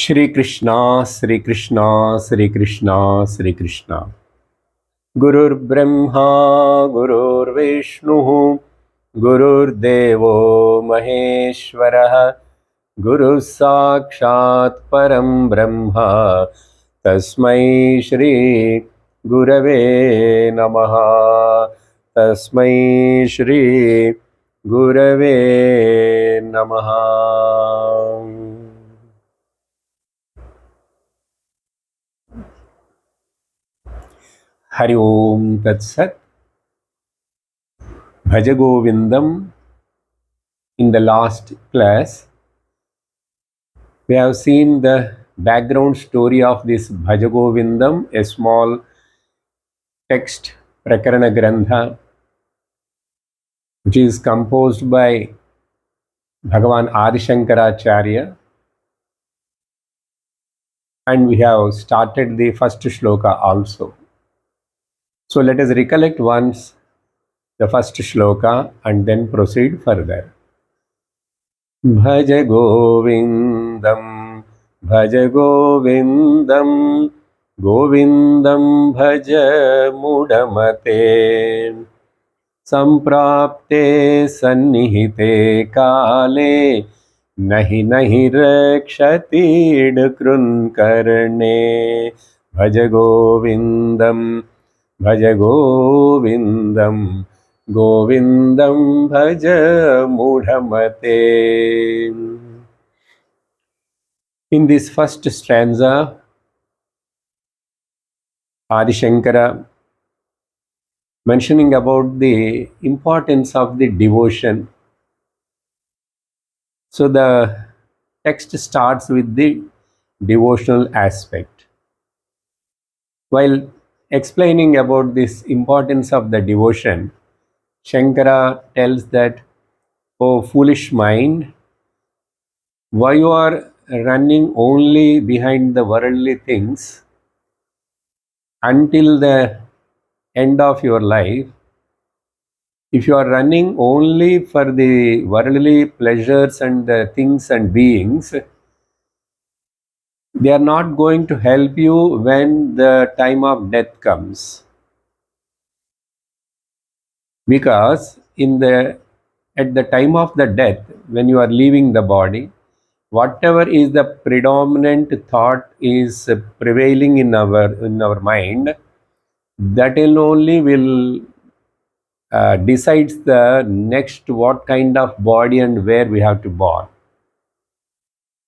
Shri Krishna, Shri Krishna, Shri Krishna, Shri Krishna. Gurur Brahma, Gurur Vishnu, Gurur Devo Maheshwara, Guru Sakshat Param Brahma, Tasmai Shri Gurave Namaha, Tasmai Shri Gurave Namaha. Hari Om Tat Sat. Bhajagovindam. In the last class, we have seen the background story of this Bhajagovindam, a small text Prakarana Grantha, which is composed by Bhagavan Adi Shankaracharya. And we have started the first shloka also. So let us recollect once the first shloka and then proceed further. Bhajagovindam, Bhajagovindam, Govindam bhaja mudamate, Samprapte sannihite kale, Nahi nahi rakshati krunkarne, Bhajagovindam, Bhajagovindam, Govindam bhaja mudhamate. In this first stanza, Adi Shankara mentioning about the importance of the devotion. So the text starts with the devotional aspect. While explaining about this importance of the devotion, Shankara tells that, "O foolish mind, why you are running only behind the worldly things until the end of your life? If you are running only for the worldly pleasures and the things and beings, they are not going to help you when the time of death comes. Because at the time of the death, when you are leaving the body, whatever is the predominant thought is prevailing in our mind, that only will decides the next what kind of body and where we have to born.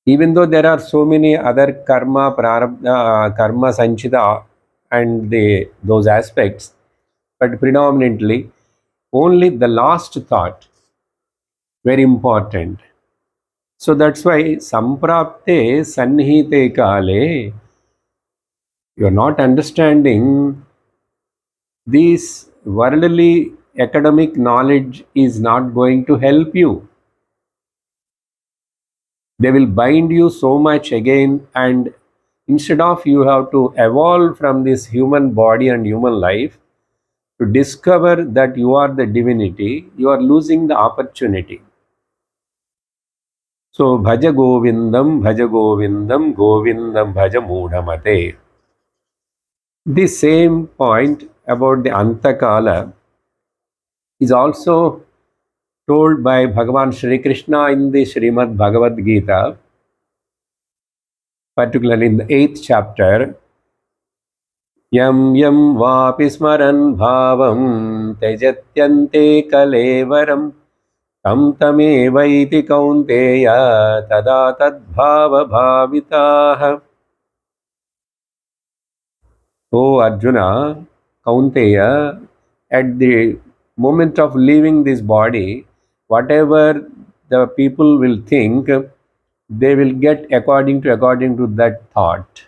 Even though there are so many other karma, prarabdha, karma, sanchita, and those aspects, but predominantly only the last thought very important. So that's why samprapte sannihite kale, you are not understanding this worldly academic knowledge is not going to help you. They will bind you so much again, and instead of you have to evolve from this human body and human life to discover that you are the divinity, you are losing the opportunity. So Bhajagovindam, Bhajagovindam, Govindam bhaja mudhamate. The same point about the Antakala is also told by Bhagavan Shri Krishna in the Srimad Bhagavad Gita, particularly in the 8th chapter. Yam yam vapi smaran bhavam tejatyante kalevaram tam tamevaiti kaunteya tada tadbhava bhavitaha. O Arjuna, Kaunteya, at the moment of leaving this body, whatever the people will think, they will get according to that thought.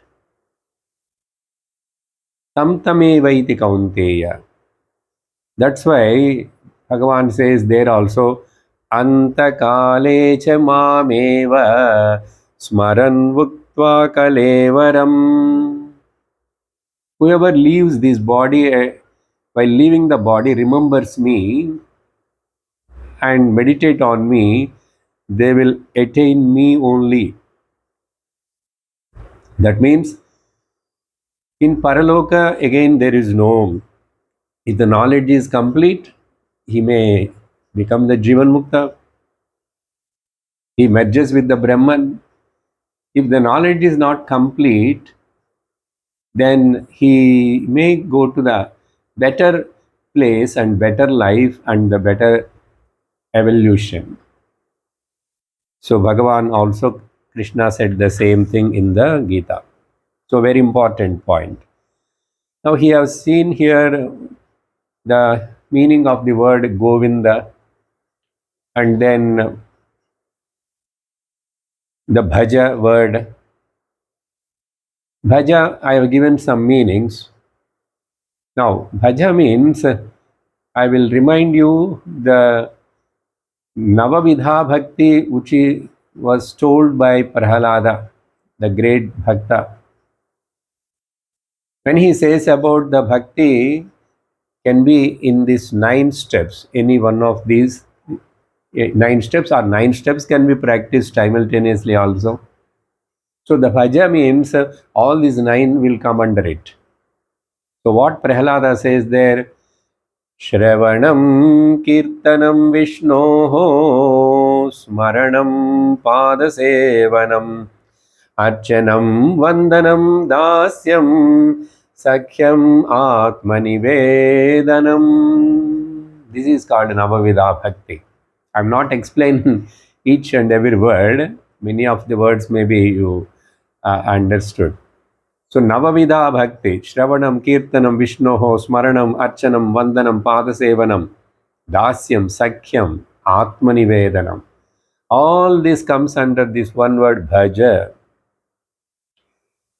Tam tamevaiti Kaunteya. That's why Bhagavan says there also, Antakale cha mameva smaran vuktva kalevaram. Whoever leaves this body, while leaving the body, remembers me and meditate on me, they will attain me only. That means in Paraloka, again, there is no, if the knowledge is complete, he may become the Jivan Mukta, he merges with the Brahman. If the knowledge is not complete, then he may go to the better place and better life and the better evolution. So Bhagavan also, Krishna said the same thing in the Gita. So very important point. Now he has seen here the meaning of the word Govinda, and then the Bhaja word. Bhaja, I have given some meanings. Now Bhaja means, I will remind you the Navavidha Bhakti which was told by Prahalada, the great Bhakta. When he says about the Bhakti can be in these 9 steps, any one of these 9 steps or 9 steps can be practiced simultaneously also. So the Bhaja means all these 9 will come under it. So what Prahalada says there, Shravanam Kirtanam Vishnoho Smaranam Padasevanam Archanam Vandanam Dasyam Sakhyam Atmanivedanam. This is called Navavidha Bhakti. I am not explaining each and every word. Many of the words maybe you understood. So Navavidha Bhakti, Shravanam, Kirtanam, Vishnoho, Smaranam, Archanam, Vandanam, Padasevanam, Dasyam, Sakhyam, Atmanivedanam. All this comes under this one word Bhaja.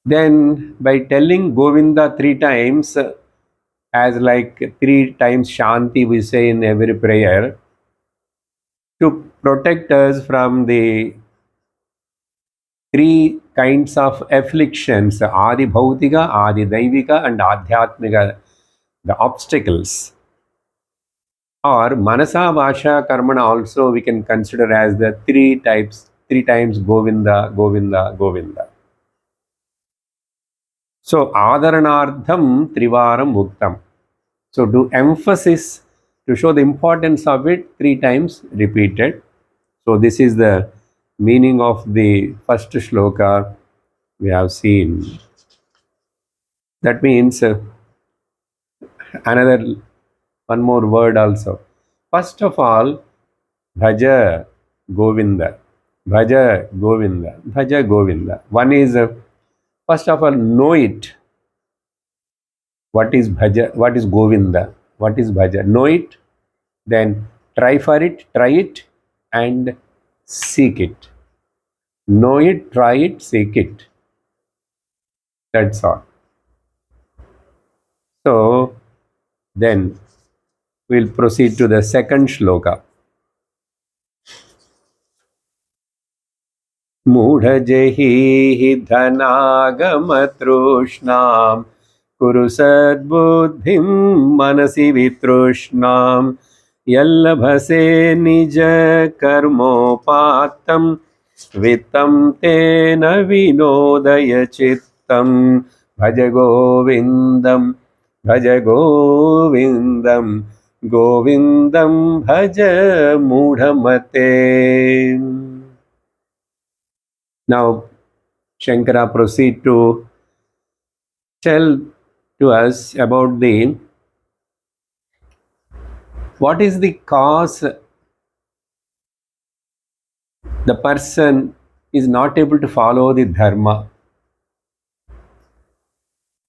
Then by telling Govinda 3 times, as like 3 times Shanti we say in every prayer, to protect us from the 3 kinds of afflictions, Adi Bhautika, Adi Daivika and Adhyatmika, the obstacles. Or Manasa, Vasha, Karmana also we can consider as the 3 times Govinda, Govinda, Govinda. So Adaranardham Trivaram Muktam. So to emphasis, to show the importance of it, 3 times repeated. So this is the meaning of the first shloka we have seen. That means another one more word also. First of all, Bhaja Govinda. Bhaja Govinda. Bhaja Govinda. One is, first of all, know it. What is Bhaja? What is Govinda? What is Bhaja? Know it. Then try for it, try it, and seek it. Know it, try it, seek it. That's all. So then we'll proceed to the second shloka. Mudhajehi dhanagamatrušnām Kuru sadbuddhim manasi vitrušnām Yallabhase nija karmopatam Vittam tena vinodaya chittam Bhajagovindam Bhajagovindam Govindam bhaja mudhamate. Now Shankara proceed to tell to us about what is the cause the person is not able to follow the dharma.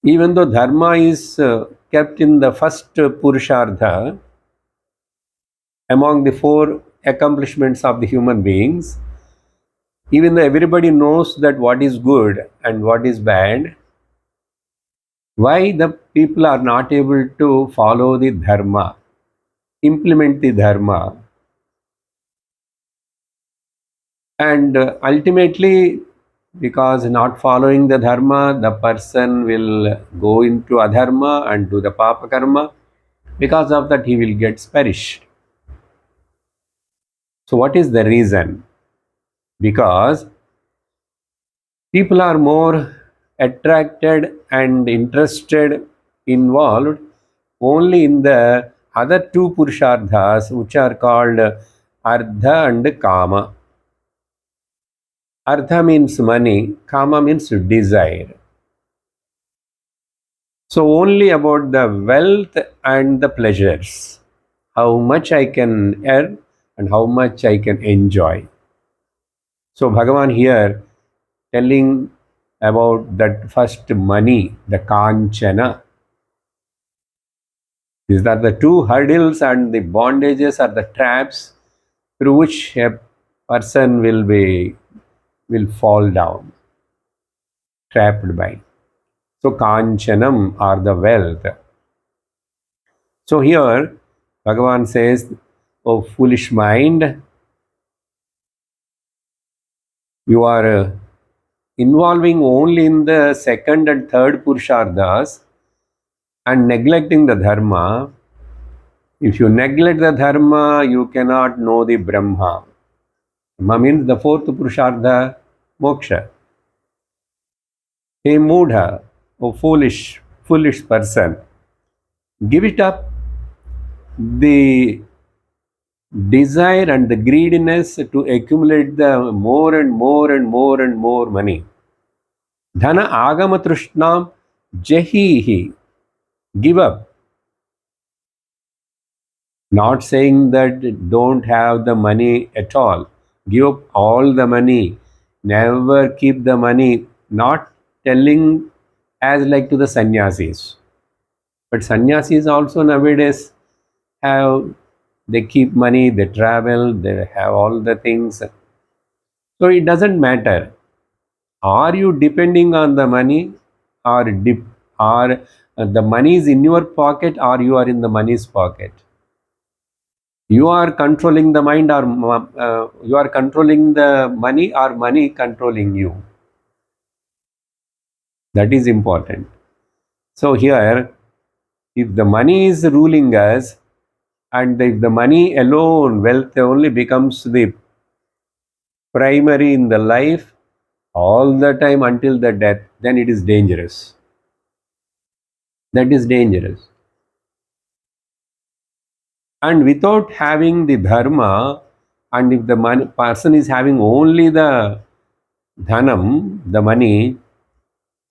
Even though dharma is kept in the first purushartha among the 4 accomplishments of the human beings, even though everybody knows that what is good and what is bad, why the people are not able to follow the dharma, implement the dharma, and ultimately, because not following the dharma, the person will go into adharma and do the papa karma. Because of that, he will get perished. So what is the reason? Because people are more attracted and interested, involved only in the other two purusharthas, which are called Ardha and Kama. Ardha means money, Kama means desire. So only about the wealth and the pleasures, how much I can earn and how much I can enjoy. So Bhagavan here telling about that first money, the Kanchana. These are the two hurdles and the bondages are the traps through which a person will fall down, trapped by. So Kanchanam are the wealth. So here Bhagavan says, "O foolish mind, you are involving only in the second and third Purusharthas and neglecting the Dharma. If you neglect the Dharma, you cannot know the Brahma." Brahma means the fourth Purushartha, Moksha. Hey Moodha, O foolish person, give it up. The desire and the greediness to accumulate the more and more and more and more money. Dhana agama trushnam jahihi. Give up. Not saying that don't have the money at all. Give up all the money. Never keep the money. Not telling as like to the sannyasis. But sannyasis also nowadays have, they keep money, they travel, they have all the things. So it doesn't matter. Are you depending on the money, or the money is in your pocket, or you are in the money's pocket? You are controlling the mind, or you are controlling the money, or money controlling you? That is important. So here, if the money is ruling us, and if the money alone, wealth only becomes the primary in the life all the time until the death, then it is dangerous. That is dangerous. And without having the dharma, and if the person is having only the dhanam, the money,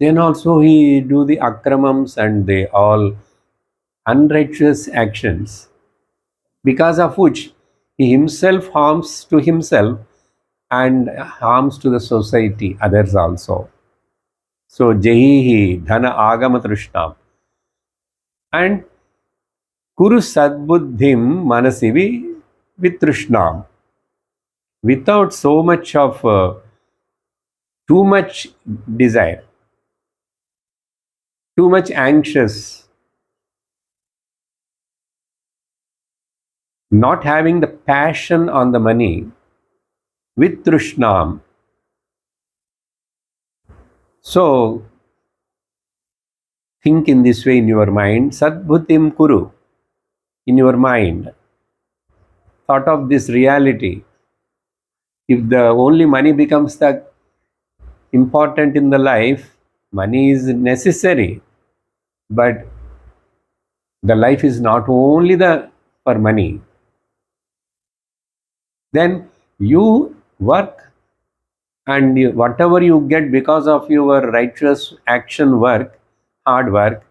then also he do the akramams and the all unrighteous actions, because of which he himself harms to himself and harms to the society, others also. So jahihi dhana agama trishna, and kuru sadbuddhim manasivi vitrishnam. Without so much of too much desire, too much anxious, not having the passion on the money, with Trushnam. So think in this way in your mind, Sadbhutim Kuru, in your mind. Thought of this reality. If the only money becomes the important in the life, money is necessary, but the life is not only the for money. Then you work, and whatever you get because of your righteous action work, hard work,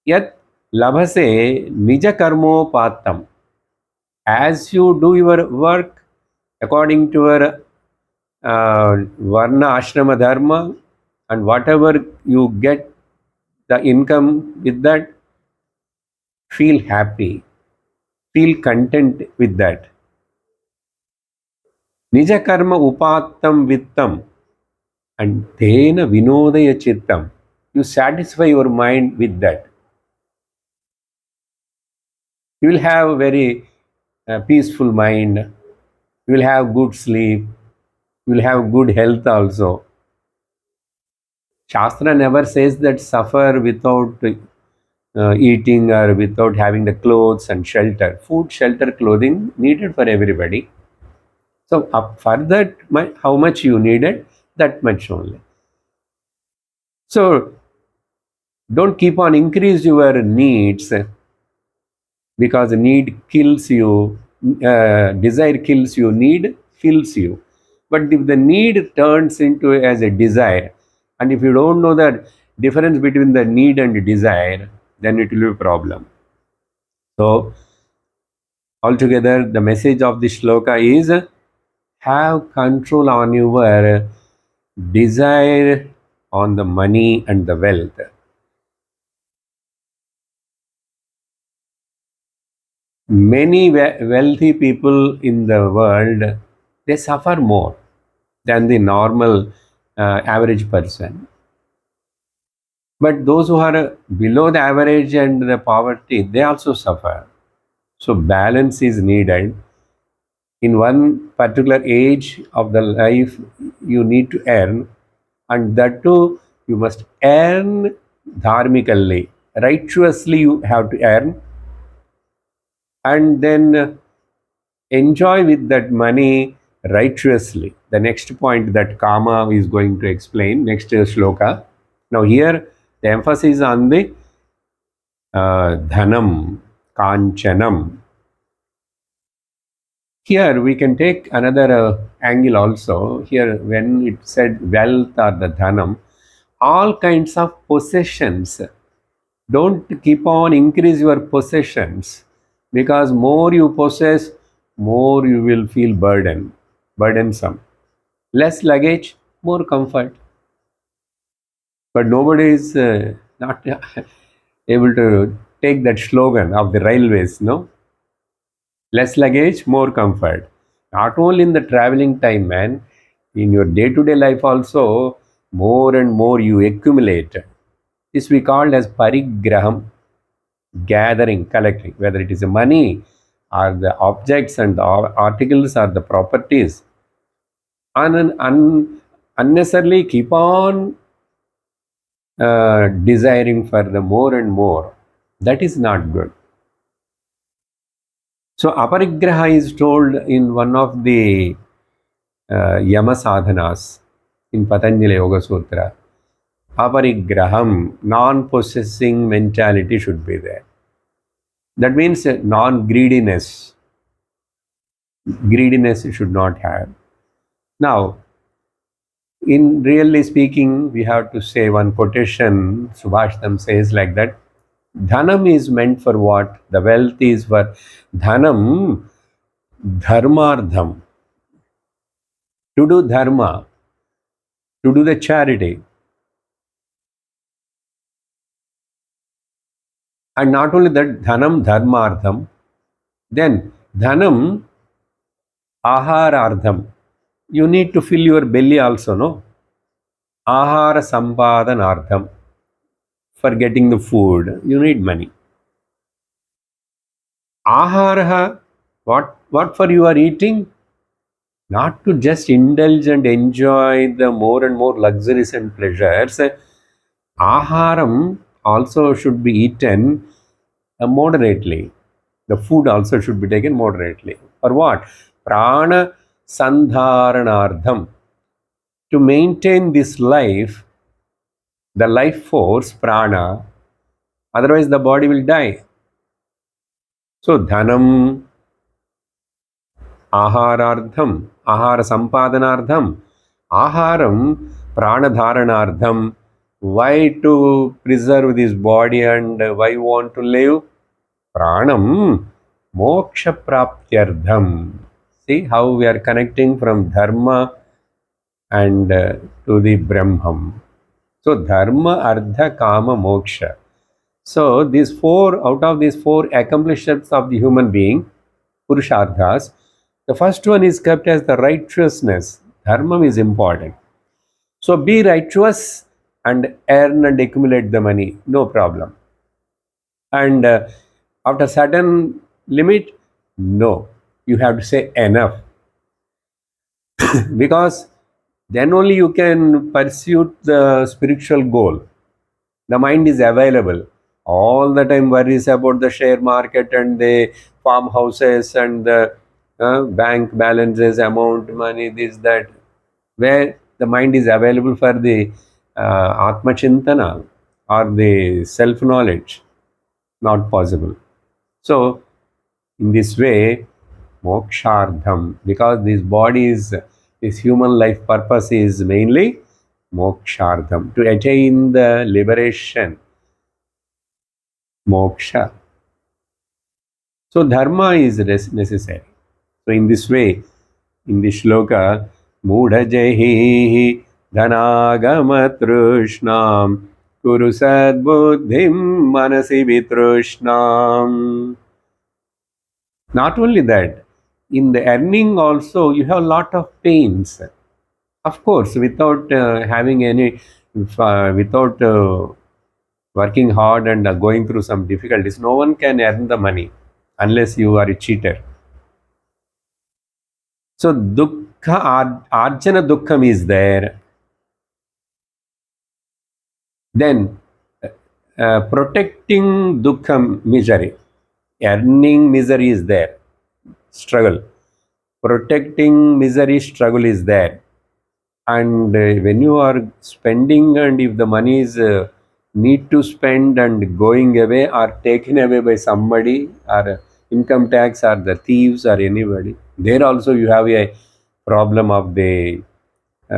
yet labhase nija karmopatam. As you do your work according to your varna ashrama dharma, and whatever you get the income with that, feel happy, feel content with that. Nija karma upattam vittam, and tena vinodaya chittam. You satisfy your mind with that. You will have a very peaceful mind. You will have good sleep. You will have good health also. Shastra never says that suffer without eating or without having the clothes and shelter. Food, shelter, clothing needed for everybody. So for that, how much you needed, that much only. So don't keep on increase your needs, because need kills you, desire kills you, need fills you. But if the need turns into as a desire, and if you don't know the difference between the need and desire, then it will be a problem. So altogether, the message of this shloka is, have control on your desire on the money and the wealth. Many wealthy people in the world, they suffer more than the normal average person. But those who are below the average and the poverty, they also suffer. So balance is needed. In one particular age of the life, you need to earn, and that too, you must earn dharmically, righteously. You have to earn, and then enjoy with that money righteously. The next point that Kama is going to explain, next shloka. Now here the emphasis on the dhanam, kanchanam. Here we can take another angle also. Here when it said wealth or the dhanam, all kinds of possessions. Don't keep on increase your possessions, because more you possess, more you will feel burdensome. Less luggage, more comfort. But nobody is not able to take that slogan of the railways, no? Less luggage, more comfort. Not only in the traveling time, man, in your day-to-day life also, more and more you accumulate. This we call as parigraham, gathering, collecting, whether it is the money or the objects and the articles or the properties. Unnecessarily keep on desiring for the more and more. That is not good. So aparigraha is told in one of the yama sadhanas in Patanjali Yoga Sutra. Aparigraham, non-possessing mentality should be there. That means non-greediness. Greediness you should not have. Now, in really speaking, we have to say one quotation. Subhashtam says like that: Dhanam is meant for what? The wealth is for Dhanam, dharmardham. To do dharma, to do the charity. And not only that, Dhanam dharmartham, then Dhanam aharardham. You need to fill your belly also, no? Ahara sampadhanardham. For getting the food, you need money. Aharaha, what for you are eating? Not to just indulge and enjoy the more and more luxuries and pleasures. Aharam also should be eaten moderately. The food also should be taken moderately. For what? Prana sandharanardham. To maintain this life, the life force, prana, otherwise the body will die. So, dhanam aharardham, ahara sampadhanardham, aharam pranadharanardham. Why to preserve this body and why want to live? Pranam moksha praptyardham. See how we are connecting from dharma and to the Brahman. So dharma, artha, kama, moksha. So these four, out of these four accomplishments of the human being, purusharthas, the first one is kept as the righteousness. Dharma is important. So be righteous and earn and accumulate the money, no problem. And after certain limit, no, you have to say enough. Because then only you can pursue the spiritual goal. The mind is available. All the time worries about the share market and the farmhouses and the bank balances, amount, money, this, that. Where the mind is available for the Atma Chintana or the self knowledge, not possible. So, in this way, mokshardham, because this body is, this human life purpose is mainly mokshardham, to attain the liberation, moksha. So, dharma is necessary. So, in this way, in this shloka, Mudhajahi dhanagamatrishnam kuru sadbuddhim manasi vitrishnam. Not only that, in the earning also you have a lot of pains. Of course, without having any, without working hard and going through some difficulties, no one can earn the money unless you are a cheater. So dukkha, arjana dukkham is there. Then protecting dukkham, misery. Earning misery is there. Struggle. Protecting misery, struggle is there. And when you are spending, and if the money is need to spend and going away or taken away by somebody, or income tax or the thieves or anybody, there also you have a problem of the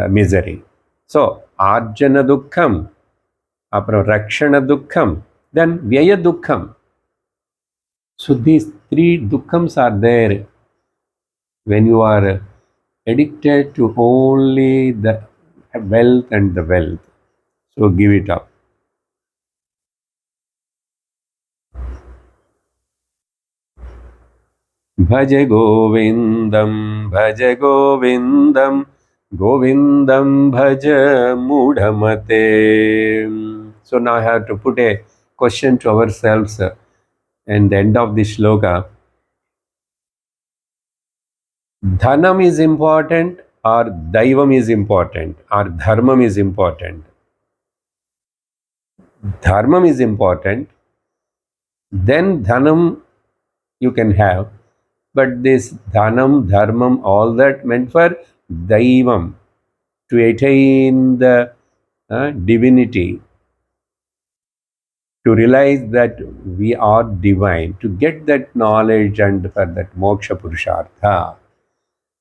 misery. So arjana dukkham, apra rakshana dukkham, then vyaya dukkham. So these three dukkhams are there when you are addicted to only the wealth and the wealth. So give it up. Bhaja Govindam, Govindam Bhaja Mudhamate. So now I have to put a question to ourselves and the end of the shloka. Dhanam is important, or Daivam is important, or Dharmam is important. Dharmam is important, then Dhanam you can have. But this Dhanam, Dharmam, all that meant for Daivam, to attain the divinity, to realize that we are divine, to get that knowledge and for that moksha purushartha.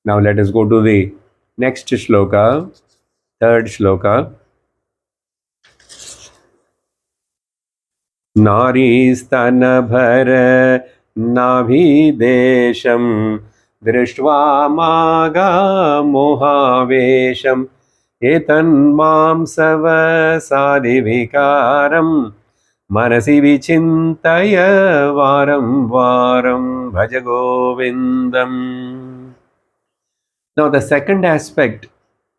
Now let us go to the next shloka, third shloka. नारीस्तनभर नाभिदेशं दृष्ट्वा मागा मोहावेशम् एतन्मां सवसादिविकारं मनसि विचिन्तय वारं वारं भज गोविन्दम्. Now the second aspect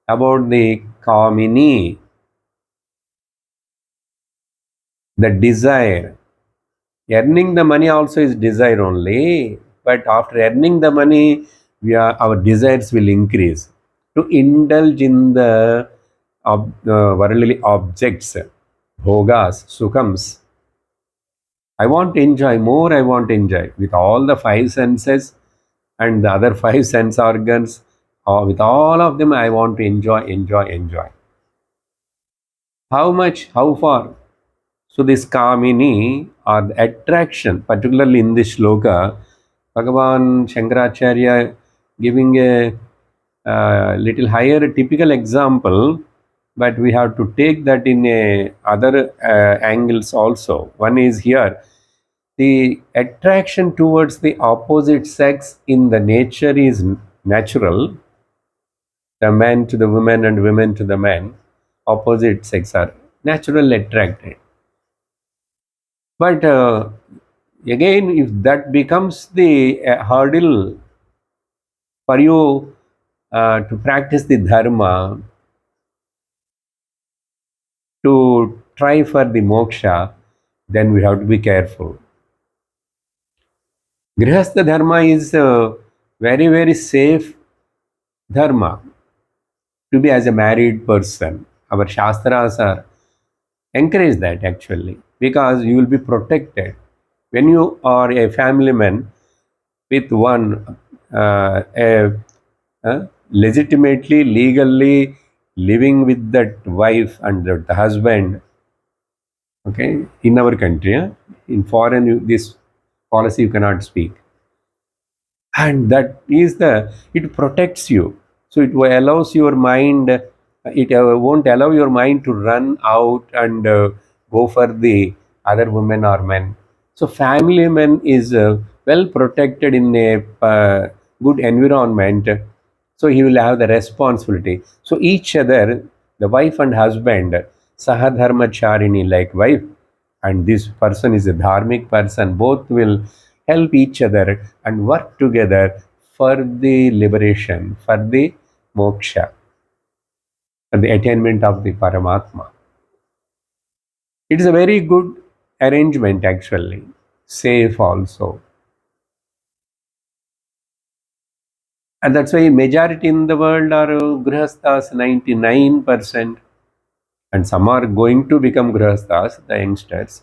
about the Kamini, the desire. Earning the money also is desire only, but after earning the money, our desires will increase to indulge in the worldly objects, bhogas, sukhams. I want to enjoy more, I want to enjoy with all the five senses and the other five sense organs. With all of them, I want to enjoy, enjoy, enjoy. How much? How far? So this Kamini, or the attraction, particularly in this shloka, Bhagavan Shankaracharya giving a little higher typical example, but we have to take that in other angles also. One is here, the attraction towards the opposite sex in the nature is natural. The man to the woman and women to the man, opposite sex are naturally attracted. But again, if that becomes the hurdle for you to practice the dharma, to try for the moksha, then we have to be careful. Grihastha dharma is a very, very safe dharma to be as a married person. Our shastras are encourage that actually, because you will be protected. When you are a family man with one legitimately, legally living with that wife and the husband, okay, in our country, in foreign, this policy you cannot speak. And that is it protects you. So it allows your mind, it won't allow your mind to run out and go for the other women or men. So family man is well protected in a good environment, so he will have the responsibility. So each other, the wife and husband, sahadharmacharini, like wife and this person is a dharmic person, both will help each other and work together for the liberation, for the moksha, for the attainment of the Paramatma. It is a very good arrangement actually, safe also. And that's why majority in the world are grihasthas, 99%, and some are going to become grihasthas, the youngsters.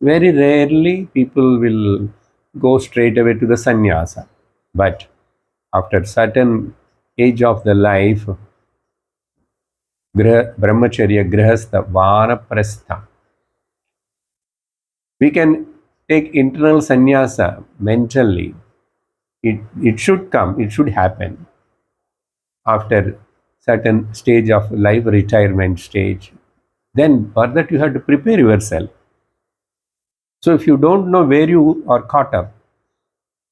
Very rarely people will go straight away to the sannyasa. But after certain age of the life, brahmacharya, grihastha, vanaprastha, we can take internal sannyasa mentally. It should come, it should happen after certain stage of life, retirement stage. Then for that you have to prepare yourself. So if you don't know where you are caught up,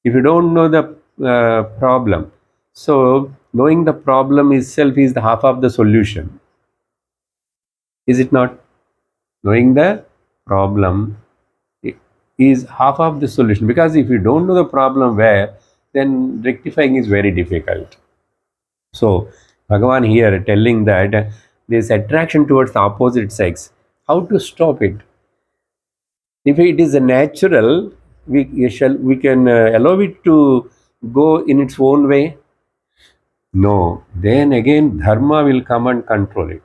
if you don't know the problem, so knowing the problem itself is the half of the solution. Is it not? Knowing the problem is half of the solution, because if you don't know the problem where, then rectifying is very difficult. So Bhagavan here telling that this attraction towards the opposite sex, how to stop it? If it is a natural, we can allow it to go in its own way. No, then again dharma will come and control it.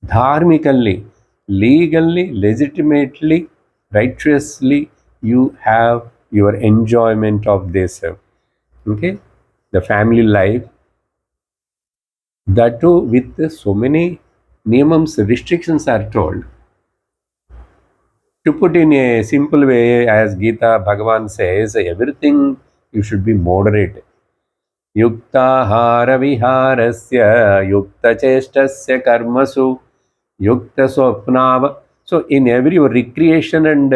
Dharmically, legally, legitimately, righteously, you have your enjoyment of this. Okay, the family life. That too, with so many niyamams, restrictions are told. To put in a simple way, as Gita Bhagavan says, everything you should be moderate. Yuktahara viharasya, yukta chestasya karmasu, yukta swapnava. So in every recreation and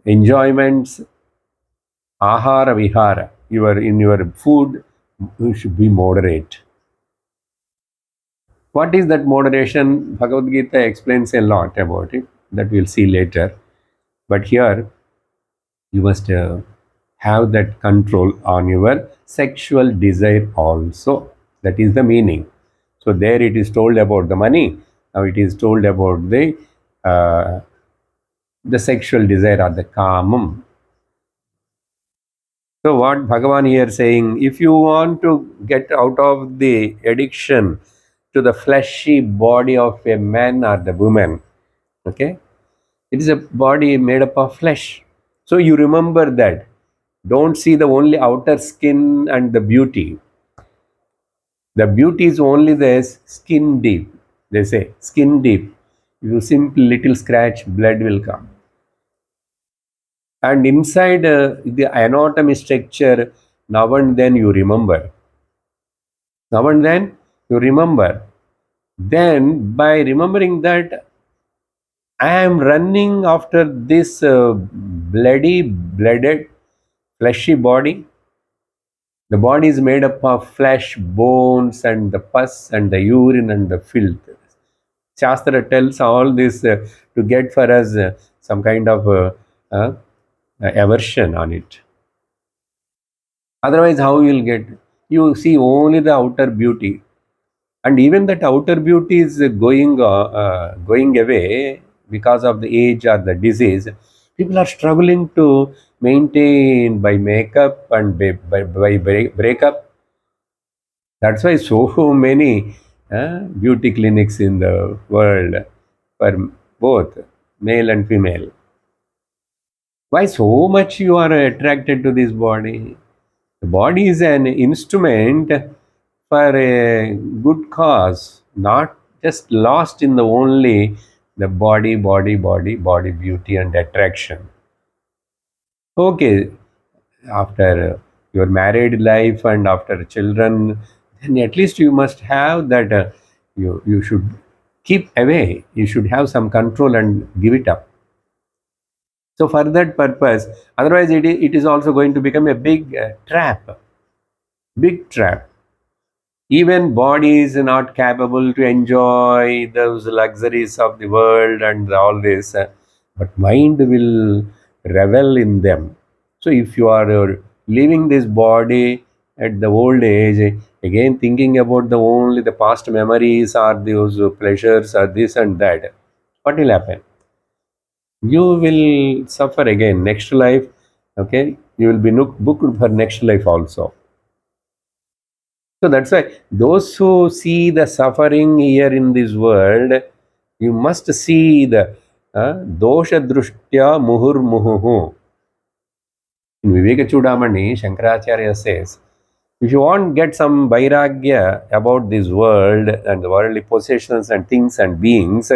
enjoyments, ahara vihara, in your food, you should be moderate. What is that moderation? Bhagavad Gita explains a lot about it, that we'll see later. But here, you must have that control on your sexual desire also. That is the meaning. So there it is told about the money. Now it is told about uh, the sexual desire or the kamam. So what Bhagavan here saying, if you want to get out of the addiction to the fleshy body of a man or the woman, okay, it is a body made up of flesh. So you remember that. Don't see the only outer skin and the beauty. The beauty is only the skin deep. They say skin deep. You simply little scratch, blood will come. And inside the anatomy structure, now and then you remember. Now and then you remember. Then by remembering that I am running after this blooded, fleshy body. The body is made up of flesh, bones, and the pus, and the urine, and the filth. Shastra tells all this to get for us some kind of uh, aversion on it. Otherwise, how you will get? You see only the outer beauty, and even that outer beauty is going away because of the age or the disease. People are struggling to maintain by makeup and by breakup. That's why so many beauty clinics in the world for both male and female. Why so much you are attracted to this body? The body is an instrument for a good cause, not just lost in the only the body beauty and attraction. Okay, after your married life and after children, then at least you must have that. You should keep away. You should have some control and give it up. So for that purpose, otherwise it is also going to become a big trap, big trap. Even body is not capable to enjoy those luxuries of the world and all this, but mind will revel in them. So if you are leaving this body at the old age, again thinking about the only the past memories or those pleasures or this and that, what will happen? You will suffer again next life. Okay, you will be booked for next life also. So that's why those who see the suffering here in this world, you must see the dosha drushtya muhur muhuhu. In Viveka Chudamani, Shankaracharya says, if you want to get some vairagya about this world and the worldly possessions and things and beings,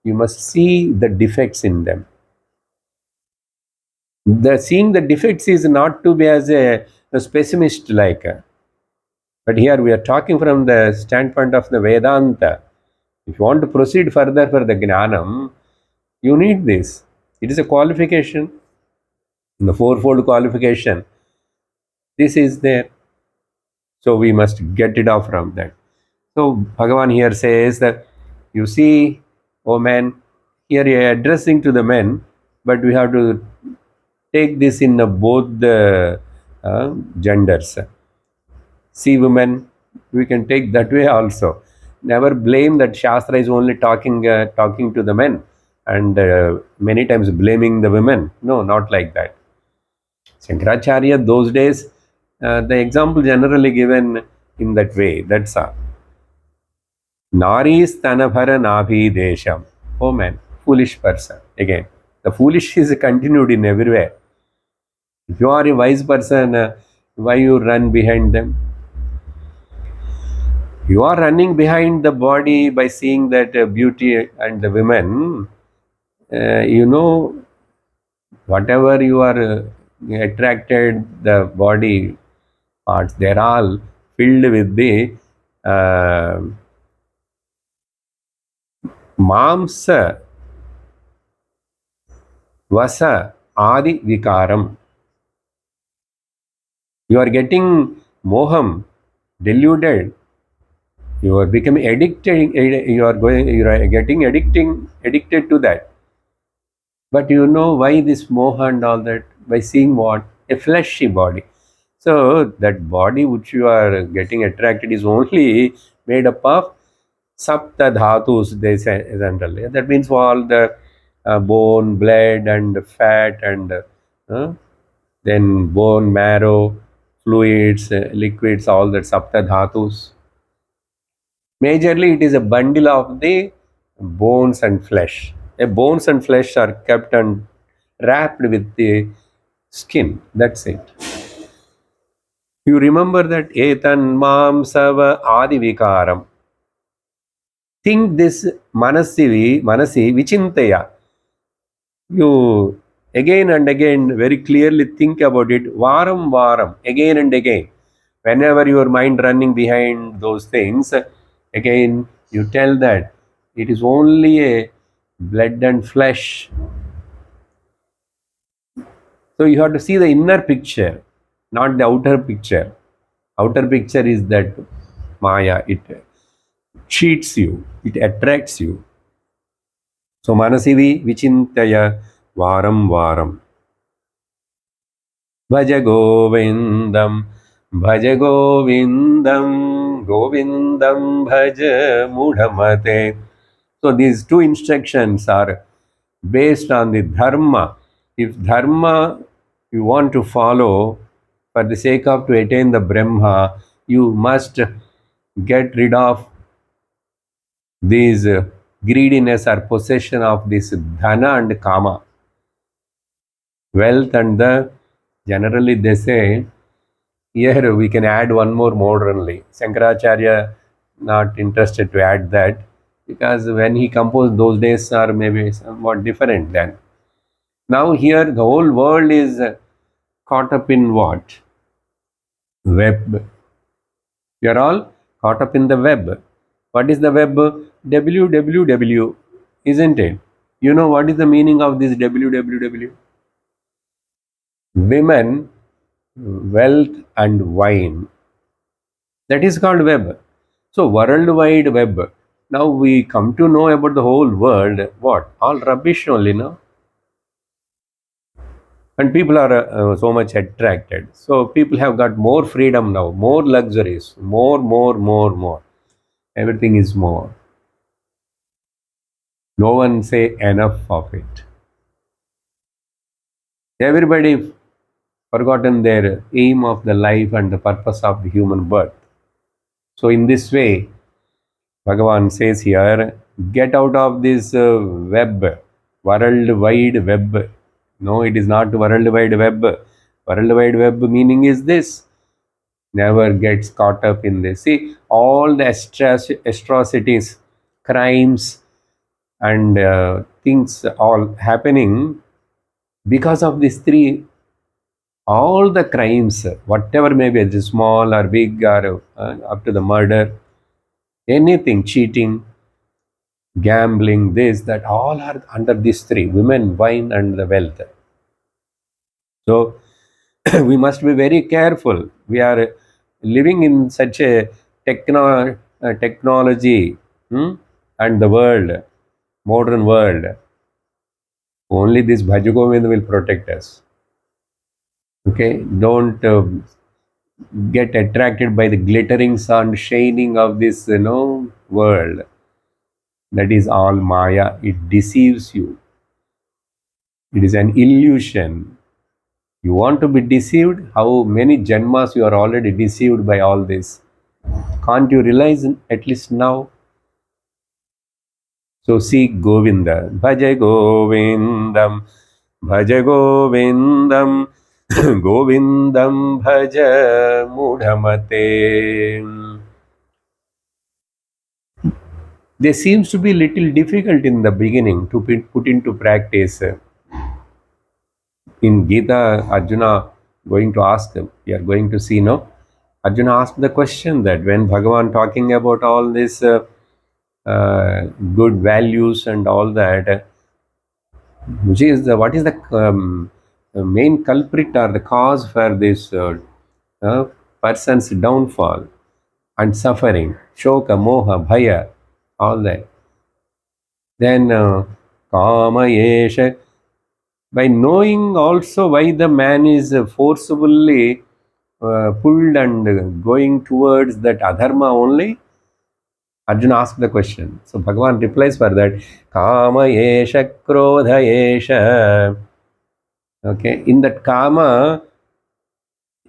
you must see the defects in them. The seeing the defects is not to be as a pessimist like, but here we are talking from the standpoint of the Vedanta. If you want to proceed further for the Gnanam, you need this. It is a qualification, the fourfold qualification. This is there. So we must get it off from that. So Bhagavan here says that, you see, oh man, here you are addressing to the men, but we have to take this in both the genders. See women, we can take that way also. Never blame that Shastra is only talking to the men and many times blaming the women. No, not like that. Shankaracharya, those days, the example generally given in that way. That's all. Nari stanabhara nabhi desham. Oh man, foolish person. Again, the foolish is continued in everywhere. If you are a wise person, why you run behind them? You are running behind the body by seeing that beauty and the women. You know, whatever you are attracted, the body parts, they're all filled with the uh, mamsa vasa adi vikaram. You are getting moham, deluded. You are becoming addicted. You are getting addicted to that. But you know why this moha and all that? By seeing what? A fleshy body. So that body which you are getting attracted is only made up of sapta dhatus, they say generally. That means all the bone, blood and fat and then bone, marrow, fluids, liquids, all that sapta dhatus. Majorly, it is a bundle of the bones and flesh. Bones and flesh are kept and wrapped with the skin. That's it. You remember that etan mam sava adi vikaram. Think this manasi vichintaya. You again and again very clearly think about it. Varam again and again. Whenever your mind running behind those things, again you tell that it is only a blood and flesh. So you have to see the inner picture, not the outer picture. Outer picture is that Maya, it cheats you, it attracts you. So Manasivi Vichintaya Varam Varam. Bhajagovindam Bhajagovindam Govindam Bhaja Mudhamate. So these two instructions are based on the dharma. If dharma you want to follow for the sake of to attain the Brahma, you must get rid of these greediness or possession of this dhana and kama, wealth and the generally they say Here we can add one more modernly. Shankaracharya not interested to add that because when he composed those days are maybe somewhat different then. Now here the whole world is caught up in what? Web. We are all caught up in the web. What is the web? www, isn't it? You know what is the meaning of this www? Women, wealth, and wine. That is called web. So, World Wide Web. Now we come to know about the whole world. What? All rubbish only, no? And people are so much attracted. So, people have got more freedom now, more luxuries, more. Everything is more. No one say enough of it. Everybody forgotten their aim of the life and the purpose of the human birth. So, in this way, Bhagavan says here, get out of this web, world wide web. No, it is not world wide web. World wide web meaning is this. Never gets caught up in this. See, all the atrocities, crimes, and things all happening because of these three. All the crimes, whatever may be, it's small or big or up to the murder, anything, cheating, gambling, this, that, all are under these three: women, wine, and the wealth. So we must be very careful. We are living in such a technology, and the world, modern world. Only this Bhajagovindam will protect us. Okay, don't get attracted by the glittering sun shining of this world. That is all Maya. It deceives you. It is an illusion. You want to be deceived? How many janmas you are already deceived by all this? Can't you realize at least now? So seek Govinda. Bhajagovindam, Govindam bhaja mudhamate. There seems to be little difficult in the beginning to put into practice. In Gita, Arjuna going to ask, we are going to see, no? Arjuna asked the question that when Bhagavan talking about all this good values and all that, which is what is the main culprit or the cause for this uh, person's downfall and suffering, shoka, moha, bhaya, all that. Then kama yesha, by knowing also why the man is forcibly pulled and going towards that adharma only, Arjuna asked the question. So Bhagavan replies for that, kama yesha krodha yesha. Okay, in that kama,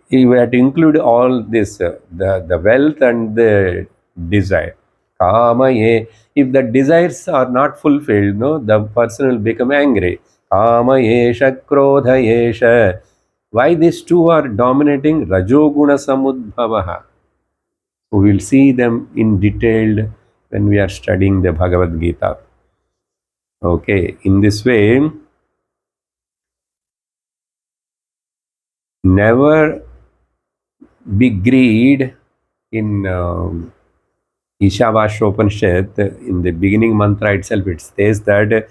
you have to include all this, the wealth and the desire. Kama ye, if the desires are not fulfilled, no, the person will become angry. Kama yesha krodha yesha. Why these two are dominating? Rajoguna samudbhavaha. So we will see them in detail when we are studying the Bhagavad Gita. Okay, in this way, never be greed in Ishavashopanishad. In the beginning mantra itself, it says that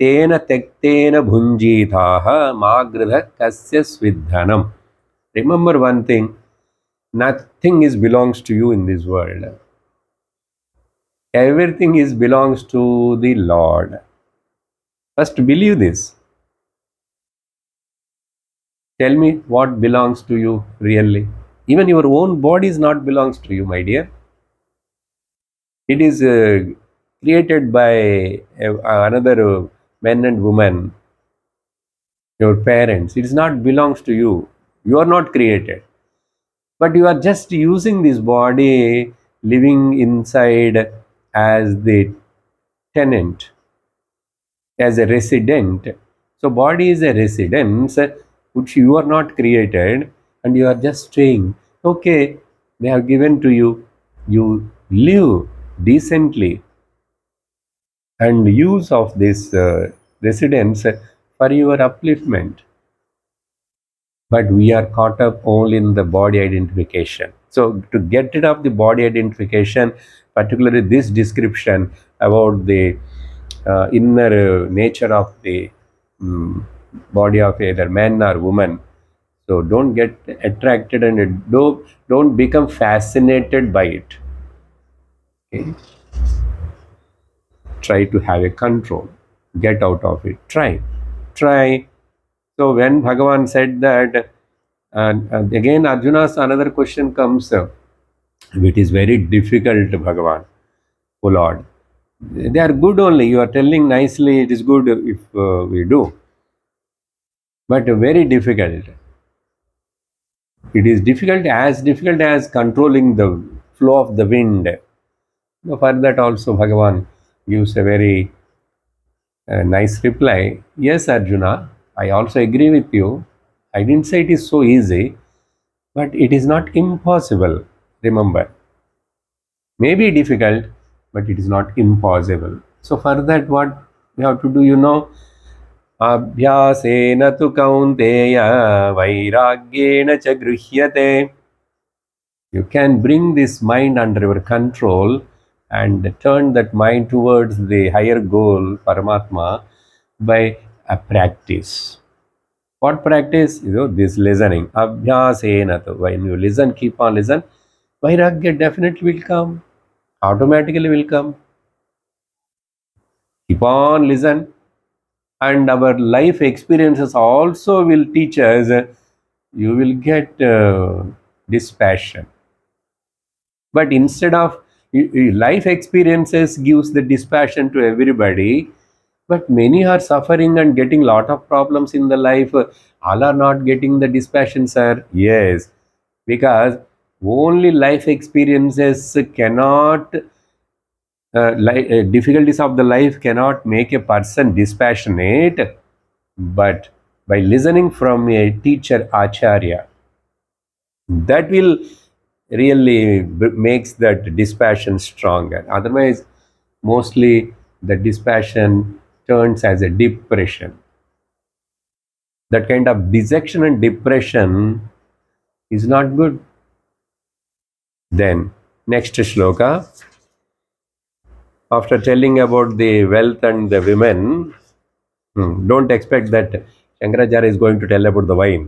Tena tektena bhunjithaha magradha kasya svidhanam. Remember one thing, nothing is belongs to you in this world. Everything is belongs to the Lord. First believe this. Tell me what belongs to you really. Even your own body is not belongs to you, my dear. It is created by another men and women, your parents. It is not belongs to you. You are not created. But you are just using this body, living inside as the tenant, as a resident. So body is a residence which you are not created. and you are just saying, okay, they have given to you, you live decently and use of this residence for your upliftment. But we are caught up only in the body identification. So to get rid of the body identification, particularly this description about the inner nature of the mm, body of either man or woman, so don't get attracted and don't become fascinated by it. Okay? Try to have a control. Get out of it. Try. So when Bhagavan said that, and again Arjuna's another question comes, it is very difficult, Bhagavan, oh Lord. They are good only. You are telling nicely, it is good if we do, but very difficult. It is difficult as controlling the flow of the wind. So for that also Bhagavan gives a very nice reply. Yes, Arjuna, I also agree with you. I didn't say it is so easy, but it is not impossible. Remember, maybe difficult, but it is not impossible. So for that, what we have to do, अभ्यासेन तु कौन्तेय वैराग्येण च गृह्यते. You can bring this mind under your control and turn that mind towards the higher goal, Paramatma, by a practice. What practice? This listening. Abhyasena. When you listen, keep on listen, Vairagya definitely will come. Automatically will come. Keep on listen. And our life experiences also will teach us, you will get dispassion. But instead of life experiences gives the dispassion to everybody, but many are suffering and getting lot of problems in the life. All are not getting the dispassion, sir. Yes, because only life experiences cannot, difficulties of the life cannot make a person dispassionate, but by listening from a teacher, acharya, that will really makes that dispassion stronger. Otherwise, mostly the dispassion turns as a depression. That kind of dejection and depression is not good. Then next shloka, after telling about the wealth and the women, don't expect that Shankaracharya is going to tell about the wine.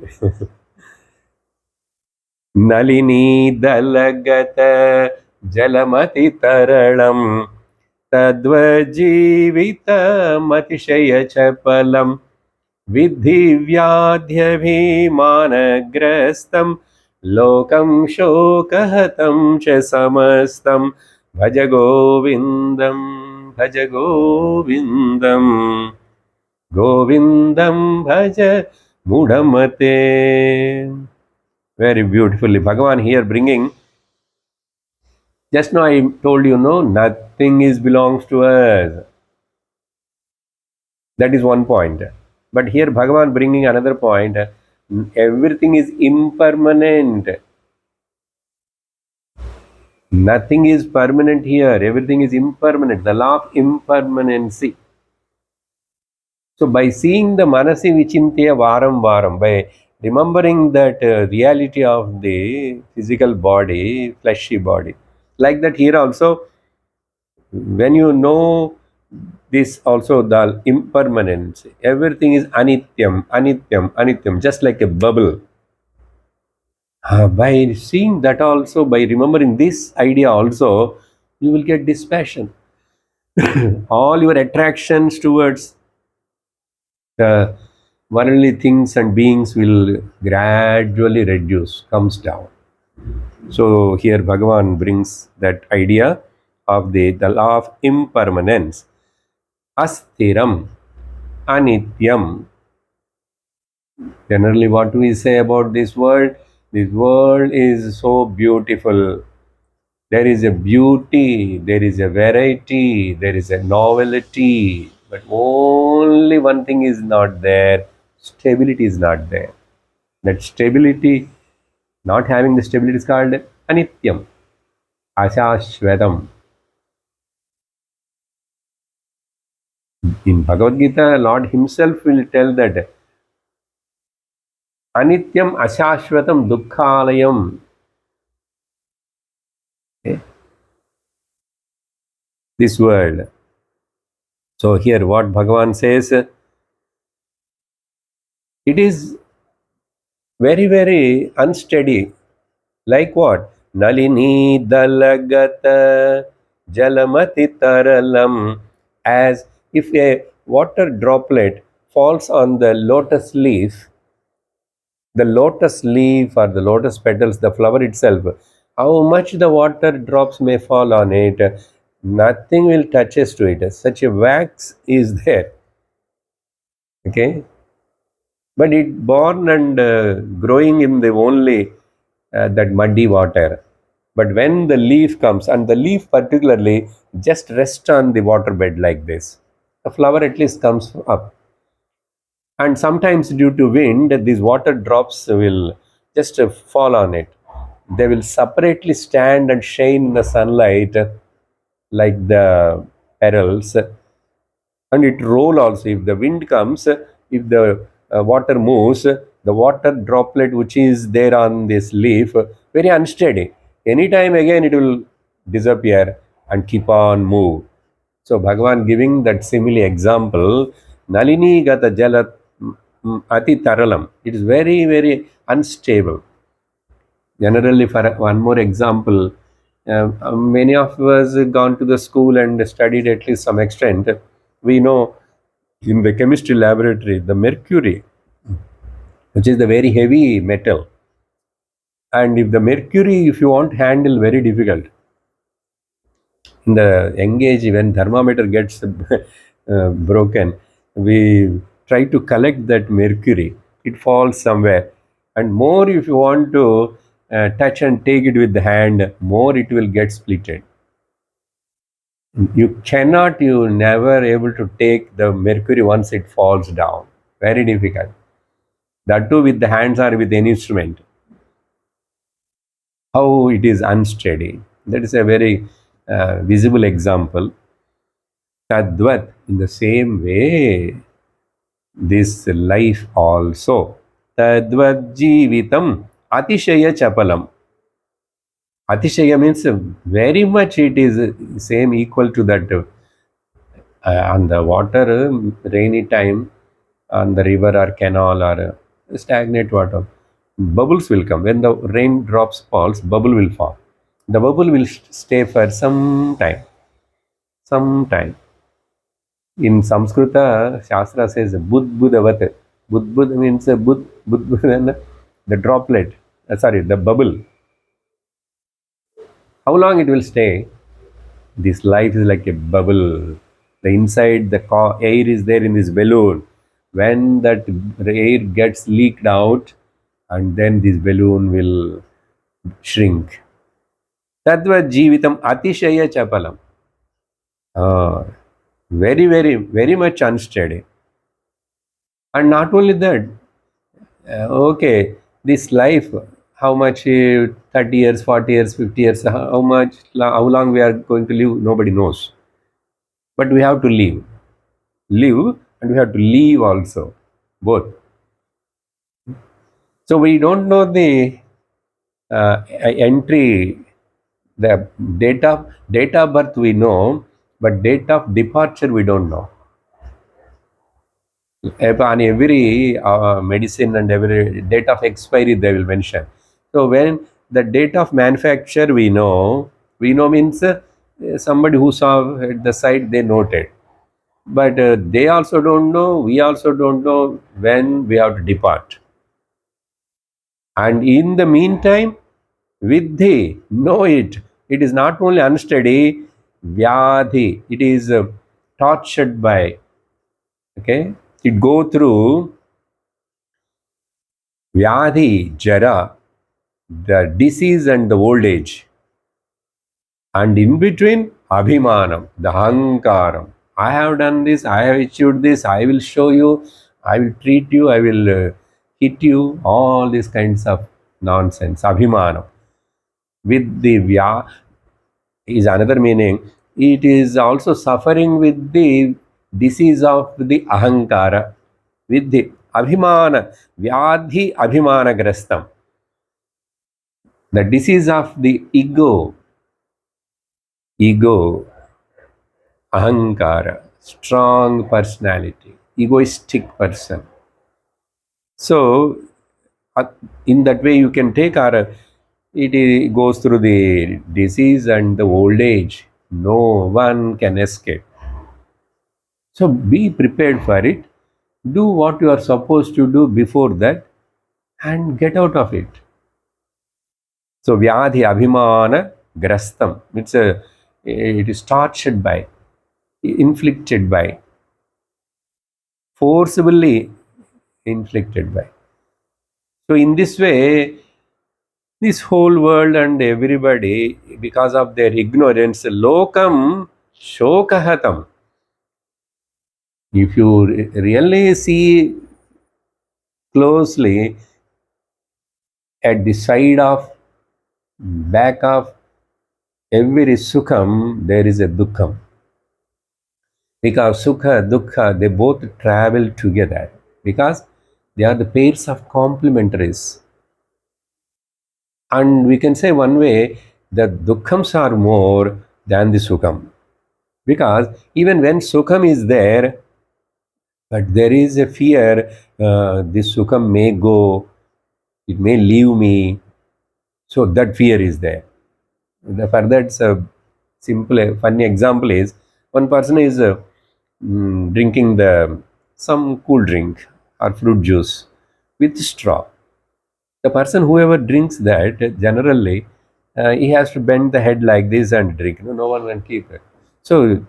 Nalini दलगत जलमति तरलम तद्वजीवितमतिशय चपलम विद्धि व्याध्यभिमानग्रस्तं लोकं शोकहतं च समस्तं भज गोविन्दं भज गोविन्दं गोविन्दं भज मूढमते. Very beautifully. Bhagavan here bringing, just now I told you, no, nothing is belongs to us. That is one point. But here Bhagavan bringing another point. Everything is impermanent. Nothing is permanent here. Everything is impermanent. The law of impermanency. So by seeing the manasi vichintya varam varam, by remembering that reality of the physical body, fleshy body, like that here also, when you know this also, the impermanence, everything is anityam, anityam, anityam, just like a bubble. By seeing that also, by remembering this idea also, you will get dispassion. All your attractions towards the worldly things and beings will gradually reduce, comes down. So here Bhagavan brings that idea of the law of impermanence. Asthiram, anityam. Generally, what do we say about this world? This world is so beautiful. There is a beauty, there is a variety, there is a novelty. But only one thing is not there, stability is not there. That stability Not having the stability is called anityam, ashashvatam. In Bhagavad Gita, Lord himself will tell that anityam ashashvatam dukkhalayam. Okay? This world. So here what Bhagavan says, it is very, very unsteady. Like what? Nalini dalagata jalamati taralam. As if a water droplet falls on the lotus leaf or the lotus petals, the flower itself, how much the water drops may fall on it, nothing will touches to it. Such a wax is there. Okay, but it born and growing in the only that muddy water. But when the leaf comes, and the leaf particularly just rests on the water bed like this, the flower at least comes up. And sometimes due to wind, these water drops will just fall on it. They will separately stand and shine in the sunlight like the petals, and it roll also. If the wind comes, if the water moves, the water droplet which is there on this leaf, very unsteady. Anytime again it will disappear and keep on move. So Bhagavan giving that simile example, Nalini Gata Jala Ati Taralam. It is very, very unstable. Generally, for one more example, many of us gone to the school and studied at least some extent. We know in the chemistry laboratory, the mercury, which is the very heavy metal, and if the mercury, if you want handle, very difficult. In the young age, when thermometer gets broken, we try to collect that mercury. It falls somewhere, and more if you want to touch and take it with the hand, more it will get splitted. You never able to take the mercury once it falls down. Very difficult. That too with the hands or with any instrument. How it is unsteady. That is a very visible example. Tadvat, in the same way, this life also. Tadvat jivitam atishaya chapalam. Atishaya means very much it is same equal to that on the water, rainy time, on the river or canal or stagnant water, bubbles will come. When the rain drops falls, bubble will form. The bubble will stay for some time. Some time. In Samskrita, Shastra says Budbudavat. Budbud means Budbud, the droplet. Sorry, the bubble. How long it will stay? This life is like a bubble. The inside, the air is there in this balloon. When that air gets leaked out, and then this balloon will shrink. Tadva jivitam atishaya chapalam. Ah, very, very, very much unsteady. And not only that, okay, this life, how much 30 years, 40 years, 50 years, how much, how long we are going to live, nobody knows. But we have to live, and we have to leave also, both. So we don't know the entry, the date of birth we know, but date of departure we don't know. On every medicine and every date of expiry they will mention. So when the date of manufacture we know means somebody who saw at the site they noted. But they also don't know, we also don't know when we have to depart. And in the meantime, Vidhi, know it. It is not only unsteady, Vyadhi, it is tortured by, okay? It go through Vyadhi, Jara, the disease and the old age. And in between, Abhimanam, the Hankaram. I have done this, I have achieved this, I will show you, I will treat you, I will hit you, all these kinds of nonsense, abhimanam. With the vya is another meaning. It is also suffering with the disease of the ahankara, with the abhimana, vyadhi abhimana grastam, the disease of the ego, ahankara, strong personality, egoistic person. So, uh, in that way, you can take our, goes through the disease and the old age. No one can escape. So, be prepared for it. Do what you are supposed to do before that and get out of it. So, vyadhi abhimana grastam. It is tortured by, inflicted by, forcibly inflicted by. So, in this way, this whole world and everybody, because of their ignorance, lokam shokahatam. If you really see closely, at the side of, back of every sukham, there is a dukham. Because sukha, dukkha, they both travel together. Because they are the pairs of complementaries. And we can say one way that dukkhams are more than the sukham. Because even when sukham is there, but there is a fear, this sukham may go, it may leave me. So that fear is there. For that, simple, funny example is, one person is drinking some cool drink or fruit juice with straw. The person, whoever drinks that, generally, he has to bend the head like this and drink. No one can keep it. So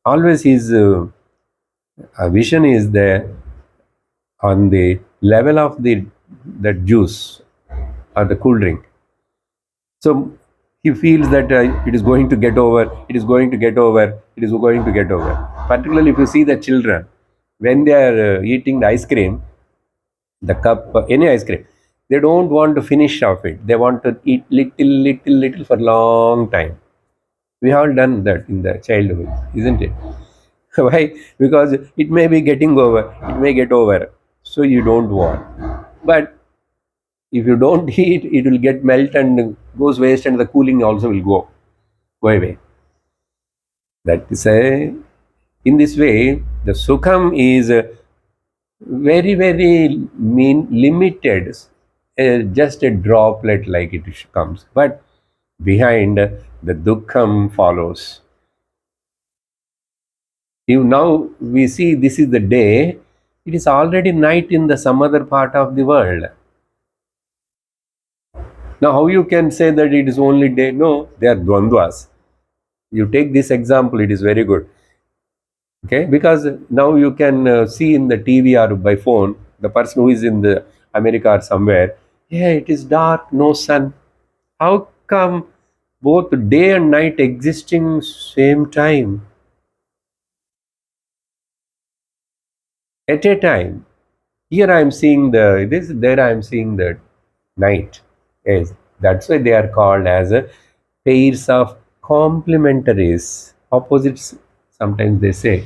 always his vision is there on the level of the juice or the cool drink. So he feels that it is going to get over, it is going to get over, it is going to get over. Particularly if you see the children, when they are eating the ice cream, the cup, any ice cream, they don't want to finish off it. They want to eat little for long time. We have done that in the childhood, isn't it? Why? Because it may be getting over, it may get over, so you don't want. But if you don't eat, it will get melt and goes waste, and the cooling also will go away. That is a, in this way, the sukham is very limited, just a droplet like it comes. But behind, the dukkham follows. If now we see this is the day, it is already night in the some other part of the world. Now, how you can say that it is only day? No, they are dvandvas. You take this example, it is very good. Okay, because now you can see in the TV or by phone, the person who is in the America or somewhere, yeah, it is dark, no sun. How come both day and night existing same time at a time? Here I am seeing the this, there I am seeing the night. Yes, that's why they are called as pairs of complementaries, opposites. Sometimes they say,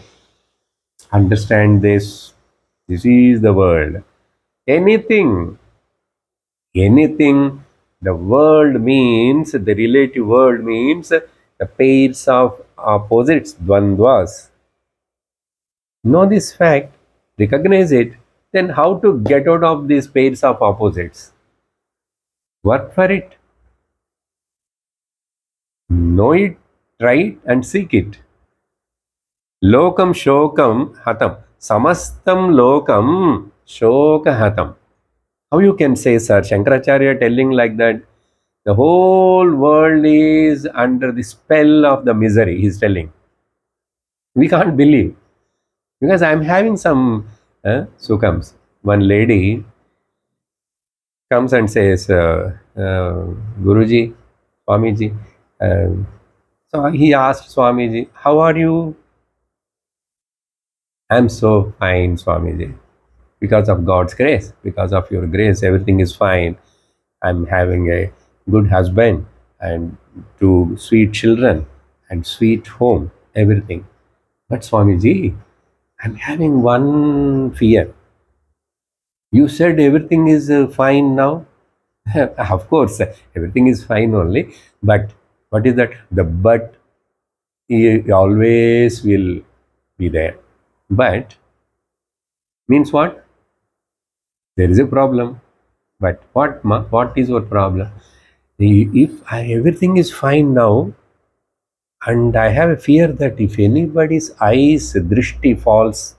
understand this. This is the world. Anything, anything. The world means, the relative world means the pairs of opposites, dvandvas. Know this fact, recognize it, then how to get out of these pairs of opposites? Work for it, know it, try it, and seek it. Lokam shokam hatam. Samastam lokam shoka hatam. How you can say, sir? Shankaracharya telling like that, the whole world is under the spell of the misery, he's telling. We can't believe. Because I'm having some sukhams. One lady comes and says, Guruji, Swamiji. So he asked Swamiji, how are you? I'm so fine, Swamiji. Because of God's grace, because of your grace, everything is fine. I'm having a good husband and two sweet children and sweet home, everything. But Swamiji, I'm having one fear. You said everything is fine now. Of course, everything is fine only. But what is that? The but always will be there. But means what? There is a problem. But what is your problem? Everything is fine now, and I have a fear that if anybody's eyes drishti falls,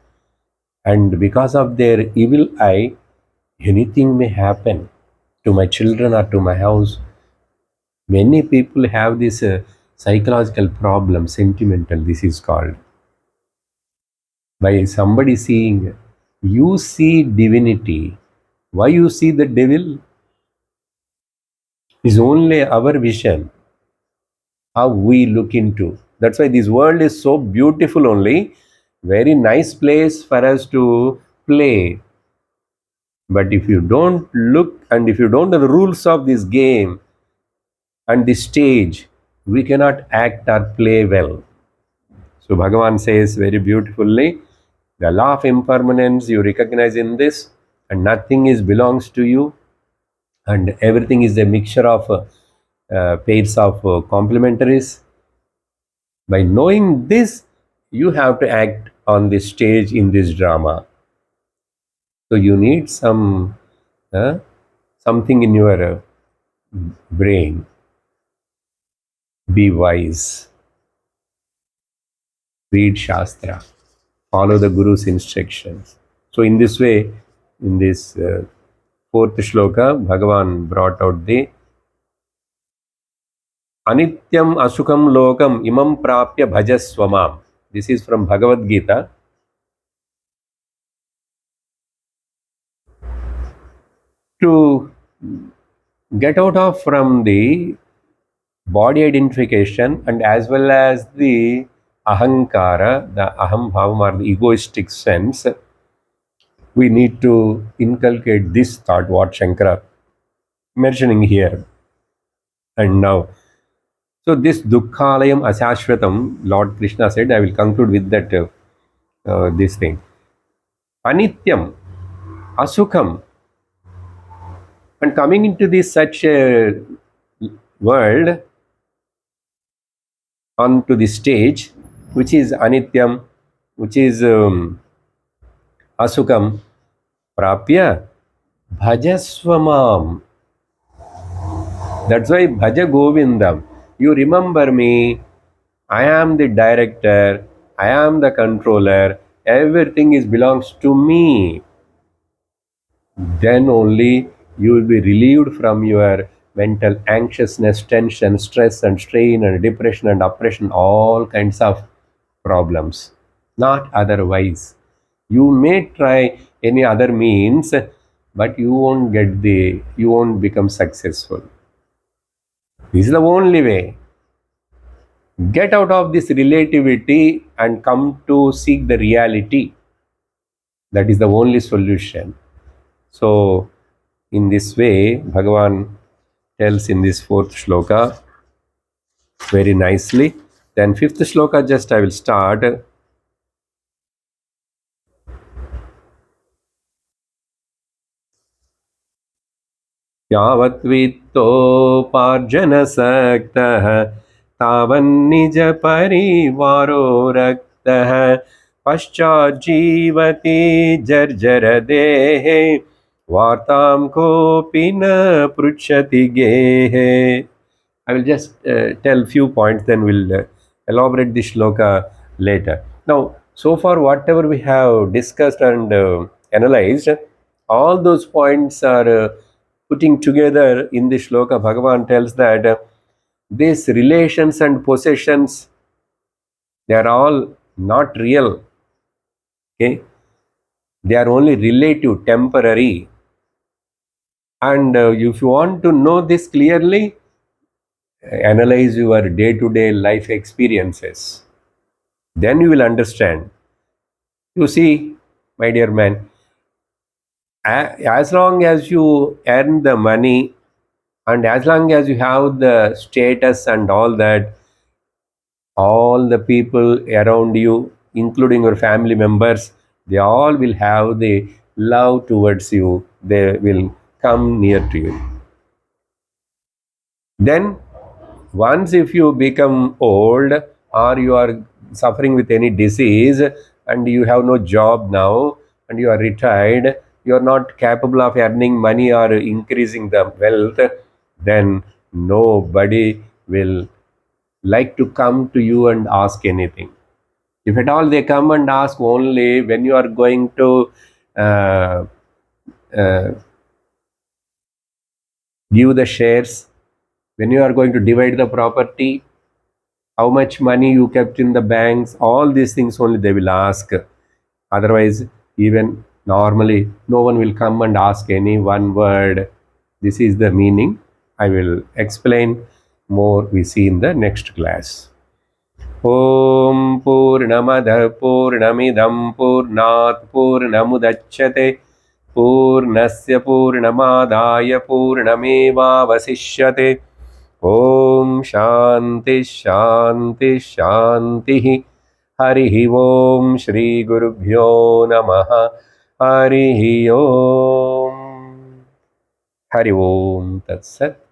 and because of their evil eye, anything may happen to my children or to my house. Many people have this psychological problem, sentimental. This is called by somebody seeing. You see divinity. Why you see the devil is only our vision, how we look into. That's why this world is so beautiful only, very nice place for us to play. But if you don't look and if you don't know the rules of this game and this stage, we cannot act or play well. So Bhagavan says very beautifully, the law of impermanence you recognize in this, and nothing is belongs to you, and everything is a mixture of pairs of complementaries. By knowing this, you have to act on this stage in this drama. So you need uh, something in your brain. Be wise. Read Shastra. Follow the Guru's instructions. So in this way, in this fourth shloka, Bhagavan brought out the Anityam Asukam Lokam Imam Prapya Bhajaswamam. This is from Bhagavad Gita. To get out of from the body identification and as well as the ahankara, the aham bhavam or the egoistic sense, we need to inculcate this thought what Shankara mentioning here. And now, so this dukkhalayam asashvatam, Lord Krishna said, I will conclude with that this thing. Anityam, asukam, and coming into this such a world onto the stage, which is anityam, which is asukam, prapya, bhajasvamam. That's why Bhajagovindam. You remember me. I am the director. I am the controller. Everything is belongs to me. Then only you will be relieved from your mental anxiousness, tension, stress and strain and depression and oppression, all kinds of problems. Not otherwise. You may try any other means, but you won't become successful. This is the only way. Get out of this relativity and come to seek the reality. That is the only solution. So, in this way, Bhagavan tells in this fourth shloka very nicely. Then fifth shloka, just I will start. यावद्वित्तोपार्जनसक्तः तावन्निजपरिवारो रक्तः पश्चाज्जीवति जर्जरदेहे वार्तां कोऽपि न पृच्छति गेहे. I will just tell few points, then we'll elaborate this shloka later. Now, so far, whatever we have discussed and analyzed, all those points are putting together in this shloka. Bhagavan tells that these relations and possessions, they are all not real. Okay, they are only relative, temporary. And if you want to know this clearly, analyze your day-to-day life experiences. Then you will understand. You see, my dear man, as long as you earn the money And as long as you have the status and all the people around you, including your family members, they all will have the love towards you. They will come near to you. Then, once if you become old or you are suffering with any disease and you have no job now and you are retired, you are not capable of earning money or increasing the wealth, then nobody will like to come to you and ask anything. If at all they come and ask only when you are going to uh, uh, give the shares, when you are going to divide the property, how much money you kept in the banks, all these things only they will ask. Otherwise, even normally, no one will come and ask any one word. This is the meaning. I will explain more. We see in the next class. ॐ पूर्णमदः पूर्णमिदं पूर्णात् पूर्णमुदच्यते पूर्णस्य पूर्णमादाय पूर्णमेवावशिष्यते ॐ शान्ति शान्ति शान्तिः हरिः ॐ श्रीगुरुभ्यो नमः हरिः ॐ हरि ओम तत्सत्